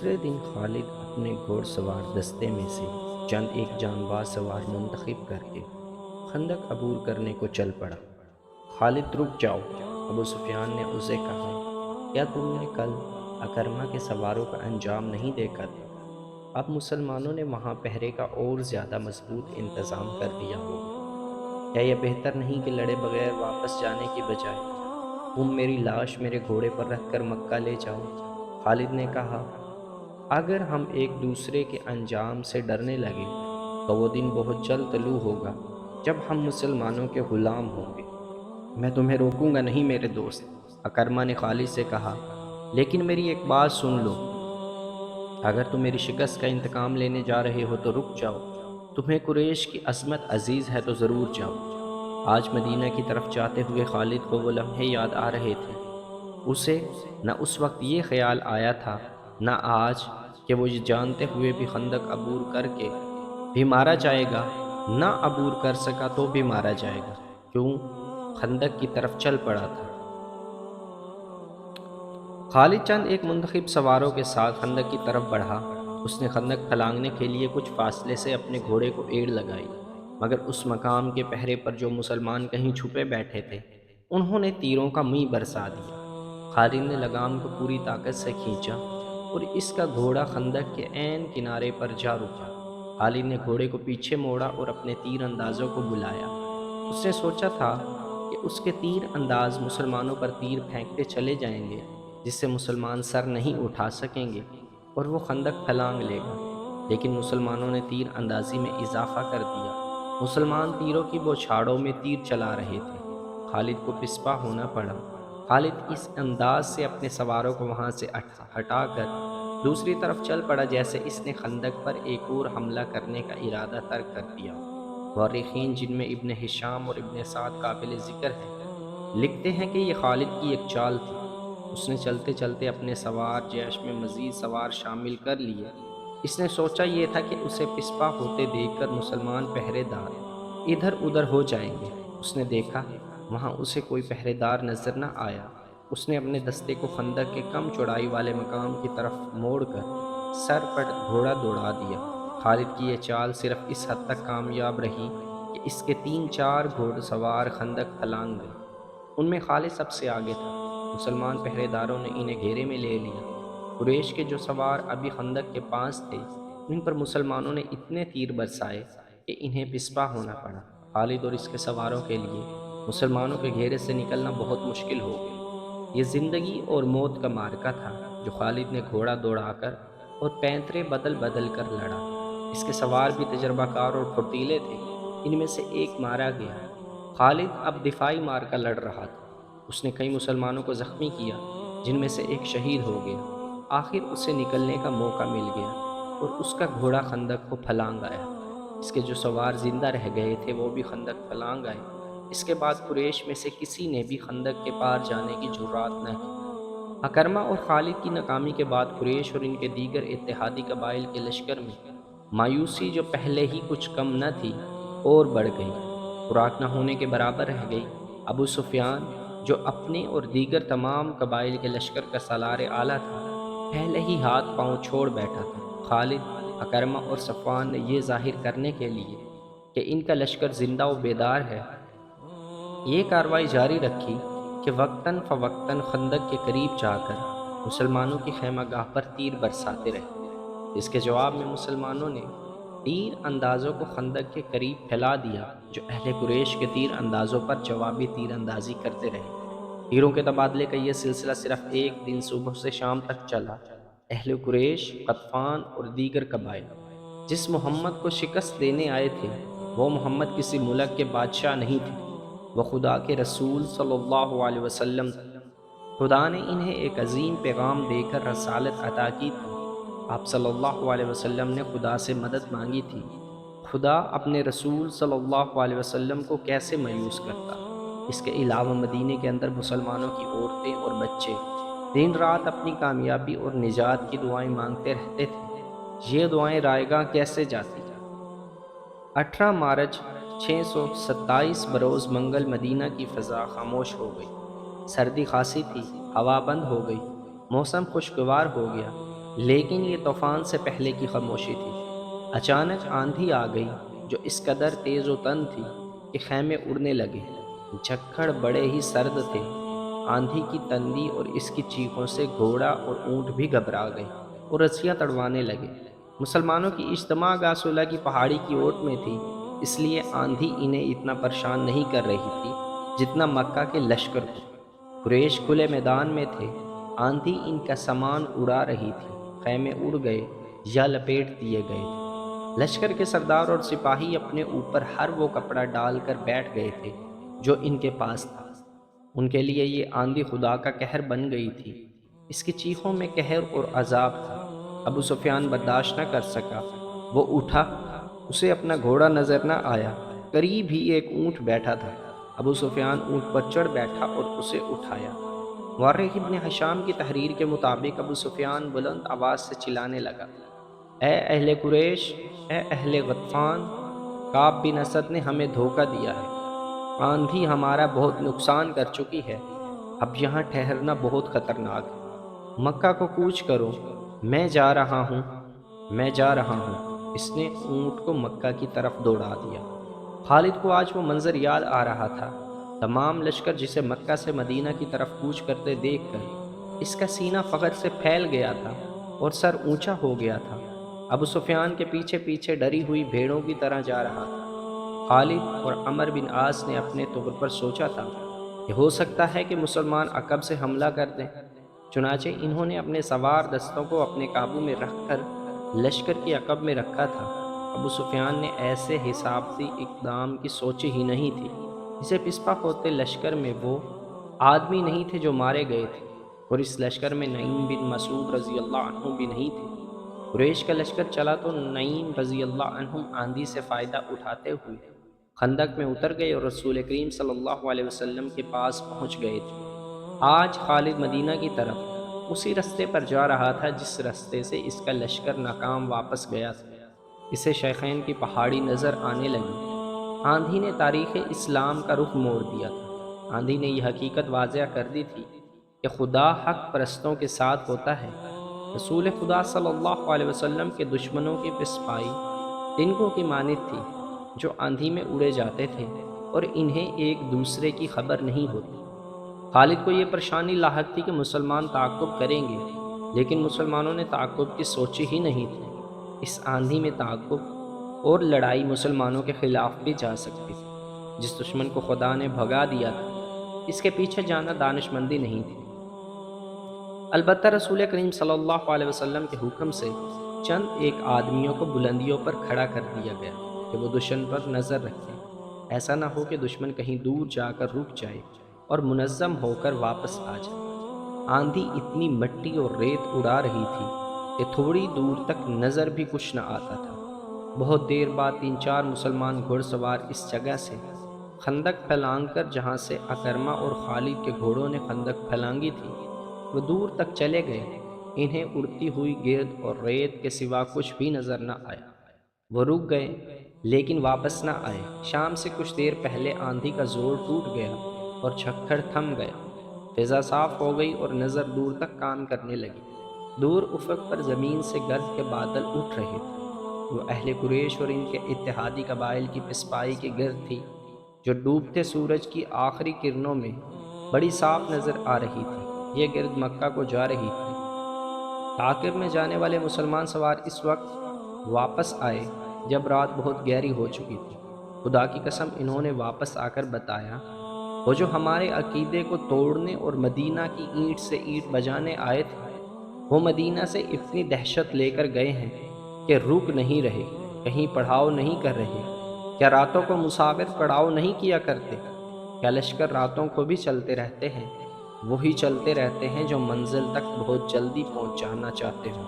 دوسرے دن خالد اپنے گھوڑ سوار دستے میں سے چند ایک جانباز سوار منتخب کر کے خندق عبور کرنے کو چل پڑا۔ خالد رک جاؤ، ابو سفیان نے اسے کہا، کیا تم نے کل اکرمہ کے سواروں کا انجام نہیں دیکھا تھا؟ اب مسلمانوں نے وہاں پہرے کا اور زیادہ مضبوط انتظام کر دیا ہوگا۔ کیا یہ بہتر نہیں کہ لڑے بغیر واپس جانے کی بجائے تم میری لاش میرے گھوڑے پر رکھ کر مکہ لے جاؤ؟ خالد نے کہا، اگر ہم ایک دوسرے کے انجام سے ڈرنے لگے تو وہ دن بہت جلد طلوع ہوگا جب ہم مسلمانوں کے غلام ہوں گے۔ میں تمہیں روکوں گا نہیں میرے دوست، اکرمہ نے خالد سے کہا، لیکن میری ایک بات سن لو، اگر تم میری شکست کا انتقام لینے جا رہے ہو تو رک جاؤ۔ تمہیں قریش کی عظمت عزیز ہے تو ضرور جاؤ۔ آج مدینہ کی طرف جاتے ہوئے خالد کو وہ لمحے یاد آ رہے تھے۔ اسے نہ اس وقت یہ خیال آیا تھا، نہ آج، کہ وہ یہ جانتے ہوئے بھی خندق عبور کر کے بھی مارا جائے گا، نہ عبور کر سکا تو بھی مارا جائے گا، کیوں خندق کی طرف چل پڑا تھا۔ خالد چند ایک منتخب سواروں کے ساتھ خندق کی طرف بڑھا۔ اس نے خندق پھلانگنے کے لیے کچھ فاصلے سے اپنے گھوڑے کو ایڑ لگائی، مگر اس مقام کے پہرے پر جو مسلمان کہیں چھپے بیٹھے تھے، انہوں نے تیروں کا مئی برسا دیا۔ خالد نے لگام کو پوری طاقت سے کھینچا اور اس کا گھوڑا خندق کے عین کنارے پر جا رکا۔ خالد نے گھوڑے کو پیچھے موڑا اور اپنے تیر اندازوں کو بلایا۔ اس نے سوچا تھا کہ اس کے تیر انداز مسلمانوں پر تیر پھینکتے چلے جائیں گے، جس سے مسلمان سر نہیں اٹھا سکیں گے اور وہ خندق پھلانگ لے گا۔ لیکن مسلمانوں نے تیر اندازی میں اضافہ کر دیا۔ مسلمان تیروں کی بوچھاڑوں میں تیر چلا رہے تھے۔ خالد کو پسپا ہونا پڑا۔ خالد اس انداز سے اپنے سواروں کو وہاں سے ہٹا کر دوسری طرف چل پڑا جیسے اس نے خندق پر ایک اور حملہ کرنے کا ارادہ ترک کر دیا۔ مورخین، جن میں ابن ہشام اور ابن سعد قابل ذکر ہیں، لکھتے ہیں کہ یہ خالد کی ایک چال تھی۔ اس نے چلتے چلتے اپنے سوار جیش میں مزید سوار شامل کر لیے۔ اس نے سوچا یہ تھا کہ اسے پسپا ہوتے دیکھ کر مسلمان پہرے دار ادھر ادھر ہو جائیں گے۔ اس نے دیکھا وہاں اسے کوئی پہرے دار نظر نہ آیا۔ اس نے اپنے دستے کو خندق کے کم چوڑائی والے مقام کی طرف موڑ کر سر پر گھوڑا دوڑا دیا۔ خالد کی یہ چال صرف اس حد تک کامیاب رہی کہ اس کے 3-4 گھوڑ سوار خندق پھلانگ گئے۔ ان میں خالد سب سے آگے تھا۔ مسلمان پہرے داروں نے انہیں گھیرے میں لے لیا۔ قریش کے جو سوار ابھی خندق کے پاس تھے، ان پر مسلمانوں نے اتنے تیر برسائے کہ انہیں پسپا ہونا پڑا۔ خالد اور اس کے سواروں کے لیے مسلمانوں کے گھیرے سے نکلنا بہت مشکل ہو گیا۔ یہ زندگی اور موت کا معرکہ تھا جو خالد نے گھوڑا دوڑا کر اور پینترے بدل بدل کر لڑا۔ اس کے سوار بھی تجربہ کار اور پھرتیلے تھے۔ ان میں سے ایک مارا گیا۔ خالد اب دفاعی معرکہ لڑ رہا تھا۔ اس نے کئی مسلمانوں کو زخمی کیا، جن میں سے ایک شہید ہو گیا۔ آخر اسے نکلنے کا موقع مل گیا اور اس کا گھوڑا خندق کو پھلانگ آیا۔ اس کے جو سوار زندہ رہ گئے تھے وہ بھی خندق پھلانگ آئے۔ اس کے بعد قریش میں سے کسی نے بھی خندق کے پار جانے کی جرات نہ کی۔ اکرمہ اور خالد کی ناکامی کے بعد قریش اور ان کے دیگر اتحادی قبائل کے لشکر میں مایوسی جو پہلے ہی کچھ کم نہ تھی اور بڑھ گئی، خوراک نہ ہونے کے برابر رہ گئی۔ ابو سفیان، جو اپنے اور دیگر تمام قبائل کے لشکر کا سالار اعلیٰ تھا، پہلے ہی ہاتھ پاؤں چھوڑ بیٹھا تھا۔ خالد، اکرمہ اور صفوان نے یہ ظاہر کرنے کے لیے کہ ان کا لشکر زندہ و بیدار ہے، یہ کارروائی جاری رکھی کہ وقتاً فوقتاً خندق کے قریب جا کر مسلمانوں کی خیمہ گاہ پر تیر برساتے رہے۔ اس کے جواب میں مسلمانوں نے تیر اندازوں کو خندق کے قریب پھیلا دیا، جو اہل قریش کے تیر اندازوں پر جوابی تیر اندازی کرتے رہے۔ تیروں کے تبادلے کا یہ سلسلہ صرف ایک دن صبح سے شام تک چلا۔ اہل قریش، غطفان اور دیگر قبائل جس محمد کو شکست دینے آئے تھے، وہ محمد کسی ملک کے بادشاہ نہیں تھے، وہ خدا کے رسول صلی اللہ علیہ وسلم تھے۔ خدا نے انہیں ایک عظیم پیغام دے کر رسالت عطا کی تھی۔ آپ صلی اللہ علیہ وسلم نے خدا سے مدد مانگی تھی۔ خدا اپنے رسول صلی اللہ علیہ وسلم کو کیسے مایوس کرتا؟ اس کے علاوہ مدینے کے اندر مسلمانوں کی عورتیں اور بچے دن رات اپنی کامیابی اور نجات کی دعائیں مانگتے رہتے تھے۔ یہ دعائیں رائے گاہ کیسے جاتی؟ 18 مارچ 627 بروز منگل مدینہ کی فضا خاموش ہو گئی۔ سردی خاصی تھی، ہوا بند ہو گئی، موسم خوشگوار ہو گیا۔ لیکن یہ طوفان سے پہلے کی خاموشی تھی۔ اچانک آندھی آ گئی جو اس قدر تیز و تند تھی کہ خیمے اڑنے لگے۔ جھکڑ بڑے ہی سرد تھے۔ آندھی کی تندی اور اس کی چیخوں سے گھوڑا اور اونٹ بھی گھبرا گئے اور رسیاں تڑوانے لگے۔ مسلمانوں کی اجتماع گاہ صلح کی پہاڑی کی اوٹ میں تھی، اس لیے آندھی انہیں اتنا پریشان نہیں کر رہی تھی جتنا مکہ کے لشکر کو۔ قریش کھلے میدان میں تھے، آندھی ان کا سامان اڑا رہی تھی، خیمے اڑ گئے یا لپیٹ دیے گئے تھے۔ لشکر کے سردار اور سپاہی اپنے اوپر ہر وہ کپڑا ڈال کر بیٹھ گئے تھے جو ان کے پاس تھا۔ ان کے لیے یہ آندھی خدا کا قہر بن گئی تھی۔ اس کی چیخوں میں قہر اور عذاب تھا۔ ابو سفیان برداشت نہ کر سکا، وہ اٹھا، اسے اپنا گھوڑا نظر نہ آیا، قریب ہی ایک اونٹ بیٹھا تھا۔ ابو سفیان اونٹ پر چڑھ بیٹھا اور اسے اٹھایا۔ مورخ ابن ہشام کی تحریر کے مطابق ابو سفیان بلند آواز سے چلانے لگا، اے اہل قریش، اے اہل غطفان، کعب بن اسد نے ہمیں دھوکہ دیا ہے۔ آندھی ہمارا بہت نقصان کر چکی ہے، اب یہاں ٹھہرنا بہت خطرناک ہے۔ مکہ کو کوچ کرو، میں جا رہا ہوں، میں جا رہا ہوں۔ اس نے اونٹ کو مکہ کی طرف دوڑا دیا۔ خالد کو آج وہ منظر یاد آ رہا تھا۔ تمام لشکر جسے مکہ سے مدینہ کی طرف کوچ کرتے دیکھ کر اس کا سینہ فخر سے پھیل گیا تھا اور سر اونچا ہو گیا تھا۔ ابو سفیان کے پیچھے پیچھے ڈری ہوئی بھیڑوں کی طرح جا رہا تھا۔ خالد اور عمر بن عاص نے اپنے طور پر سوچا تھا کہ ہو سکتا ہے کہ مسلمان عقب سے حملہ کر دیں، چنانچہ انہوں نے اپنے سوار دستوں کو اپنے قابو میں رکھ کر لشکر کے عقب میں رکھا تھا۔ ابو سفیان نے ایسے حسابی اقدام کی سوچی ہی نہیں تھی۔ اسے پسپا ہوتے لشکر میں وہ آدمی نہیں تھے جو مارے گئے تھے، اور اس لشکر میں نعیم بن مسعود رضی اللہ عنہ بھی نہیں تھے۔ قریش کا لشکر چلا تو نعیم رضی اللہ عنہ آندھی سے فائدہ اٹھاتے ہوئے خندق میں اتر گئے اور رسول کریم صلی اللہ علیہ وسلم کے پاس پہنچ گئے تھے۔ آج خالد مدینہ کی طرف اسی رستے پر جا رہا تھا جس رستے سے اس کا لشکر ناکام واپس گیا تھا۔ اسے شیخین کی پہاڑی نظر آنے لگی۔ آندھی نے تاریخ اسلام کا رخ موڑ دیا تھا۔ آندھی نے یہ حقیقت واضح کر دی تھی کہ خدا حق پرستوں کے ساتھ ہوتا ہے۔ رسول خدا صلی اللہ علیہ وسلم کے دشمنوں کی پسپائی تنکوں کی مانند تھی جو آندھی میں اڑے جاتے تھے اور انہیں ایک دوسرے کی خبر نہیں ہوتی۔ خالد کو یہ پریشانی لاحق تھی کہ مسلمان تعاقب کریں گے، لیکن مسلمانوں نے تعاقب کی سوچی ہی نہیں تھی۔ اس آندھی میں تعاقب اور لڑائی مسلمانوں کے خلاف بھی جا سکتی تھی۔ جس دشمن کو خدا نے بھگا دیا تھا، اس کے پیچھے جانا دانش مندی نہیں تھی۔ البتہ رسول کریم صلی اللہ علیہ وسلم کے حکم سے چند ایک آدمیوں کو بلندیوں پر کھڑا کر دیا گیا کہ وہ دشمن پر نظر رکھیں۔ ایسا نہ ہو کہ دشمن کہیں دور جا کر رک جائے اور منظم ہو کر واپس آ جائے۔ آندھی اتنی مٹی اور ریت اڑا رہی تھی کہ تھوڑی دور تک نظر بھی کچھ نہ آتا تھا۔ بہت دیر بعد 3-4 مسلمان گھڑ سوار اس جگہ سے خندق پھلانگ کر، جہاں سے اکرمہ اور خالد کے گھوڑوں نے خندق پھلانگی تھی، وہ دور تک چلے گئے۔ انہیں اڑتی ہوئی گرد اور ریت کے سوا کچھ بھی نظر نہ آیا۔ وہ رک گئے لیکن واپس نہ آئے۔ شام سے کچھ دیر پہلے آندھی کا زور ٹوٹ گیا اور جھکڑ تھم گیا۔ فضا صاف ہو گئی اور نظر دور تک کام کرنے لگی۔ دور افق پر زمین سے گرد کے بادل اٹھ رہے تھے۔ وہ اہل قریش اور ان کے اتحادی قبائل کی پسپائی کی گرد تھی جو ڈوبتے سورج کی آخری کرنوں میں بڑی صاف نظر آ رہی تھی۔ یہ گرد مکہ کو جا رہی تھی۔ تعاقب میں جانے والے مسلمان سوار اس وقت واپس آئے جب رات بہت گہری ہو چکی تھی۔ خدا کی قسم، انہوں نے واپس آ کر بتایا، وہ جو ہمارے عقیدے کو توڑنے اور مدینہ کی اینٹ سے اینٹ بجانے آئے تھے، وہ مدینہ سے اتنی دہشت لے کر گئے ہیں کہ رک نہیں رہے، کہیں پڑاؤ نہیں کر رہے۔ کیا راتوں کو مسافر پڑاؤ نہیں کیا کرتے؟ کیا لشکر راتوں کو بھی چلتے رہتے ہیں؟ وہی چلتے رہتے ہیں جو منزل تک بہت جلدی پہنچ جانا چاہتے ہوں۔